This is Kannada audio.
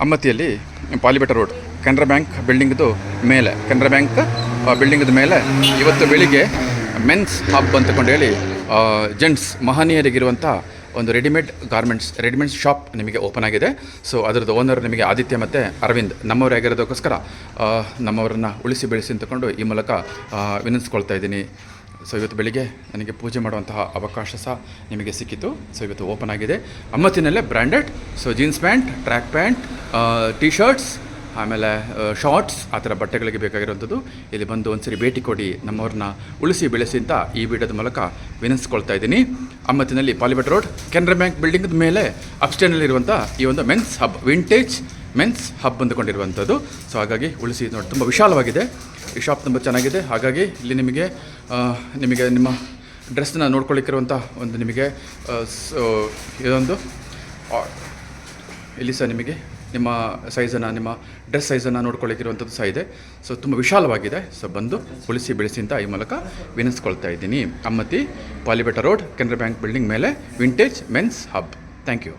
ಅಮ್ಮತ್ತಿಯಲ್ಲಿ ಪಾಲಿಬೆಟ್ಟ ರೋಡ್ ಕೆನರಾ ಬ್ಯಾಂಕ್ ಬಿಲ್ಡಿಂಗ್ದು ಮೇಲೆ ಬಿಲ್ಡಿಂಗ್ದ ಮೇಲೆ ಇವತ್ತು ಬೆಳಿಗ್ಗೆ ಮೆನ್ಸ್ ಹಬ್ ಅಂತಕೊಂಡು ಹೇಳಿ ಜೆಂಟ್ಸ್ ಮಹನೀಯರಿಗಿರುವಂಥ ಒಂದು ರೆಡಿಮೇಡ್ ಶಾಪ್ ನಿಮಗೆ ಓಪನ್ ಆಗಿದೆ. ಸೊ ಅದರದ್ದು ಓನರ್ ನಿಮಗೆ ಆದಿತ್ಯ ಮತ್ತು ಅರವಿಂದ್ ನಮ್ಮವರಾಗಿರೋದಕ್ಕೋಸ್ಕರ ನಮ್ಮವರನ್ನು ಉಳಿಸಿ ಬೆಳೆಸಿ ಅಂತಕೊಂಡು ಈ ಮೂಲಕ ವಿನಂತಿಸ್ಕೊಳ್ತಾ ಇದ್ದೀನಿ. ಸೊ ಇವತ್ತು ಬೆಳಿಗ್ಗೆ ನನಗೆ ಪೂಜೆ ಮಾಡುವಂತಹ ಅವಕಾಶ ಸಹ ನಿಮಗೆ ಸಿಕ್ಕಿತು. ಸೊ ಇವತ್ತು ಓಪನ್ ಆಗಿದೆ. ಅಮ್ಮತ್ತಿನಲ್ಲೇ branded, so jeans pant, track pant, T shirts, ಆಮೇಲೆ ಶಾರ್ಟ್ಸ್, ಆ ಥರ ಬಟ್ಟೆಗಳಿಗೆ ಬೇಕಾಗಿರುವಂಥದ್ದು. ಇಲ್ಲಿ ಬಂದು ಒಂದ್ಸರಿ ಭೇಟಿ ಕೊಡಿ, ನಮ್ಮವ್ರನ್ನ ಉಳಿಸಿ ಬೆಳೆಸಿ ಅಂತ ಈ ವಿಡಿಯೋದ ಮೂಲಕ ವಿನಂತಿಸ್ಕೊಳ್ತಾ ಇದ್ದೀನಿ. ಅಮ್ಮತ್ತಿನಲ್ಲಿ ಪಾಲಿಬೆಟ್ ರೋಡ್ ಕೆನರಾ ಬ್ಯಾಂಕ್ ಬಿಲ್ಡಿಂಗ್ದ ಮೇಲೆ ಅಪ್ಸ್ಟೇರ್ನಲ್ಲಿರುವಂಥ ಈ ಒಂದು men's hub, vintage men's hub ಅಂದುಕೊಂಡಿರುವಂಥದ್ದು. ಸೊ ಹಾಗಾಗಿ ಉಳಿಸಿ ನೋಡಿ, ತುಂಬ ವಿಶಾಲವಾಗಿದೆ ಈ ಶಾಪ್, ತುಂಬ ಚೆನ್ನಾಗಿದೆ. ಹಾಗಾಗಿ ಇಲ್ಲಿ ನಿಮಗೆ ನಿಮ್ಮ ಡ್ರೆಸ್ನ ನೋಡ್ಕೊಳ್ಳಿಕ್ಕಿರುವಂಥ ಒಂದು ನಿಮಗೆ ಇದೊಂದು ಇಲ್ಲಿ ಸಹ ನಿಮಗೆ ನಿಮ್ಮ ಸೈಜನ್ನು, ನಿಮ್ಮ ಡ್ರೆಸ್ ಸೈಜನ್ನು ನೋಡ್ಕೊಳ್ಳಿಕ್ಕಿರುವಂಥದ್ದು ಸಹ ಇದೆ. ಸೊ ತುಂಬ ವಿಶಾಲವಾಗಿದೆ. ಸೊ ಬಂದು ಉಳಿಸಿ ಬೆಳೆಸಿ ಅಂತ ಈ ಮೂಲಕ ವಿನಿಸ್ಕೊಳ್ತಾ ಇದ್ದೀನಿ. Ammathi Polibetta road Canara bank building ಮೇಲೆ vintage men's hub. Thank you.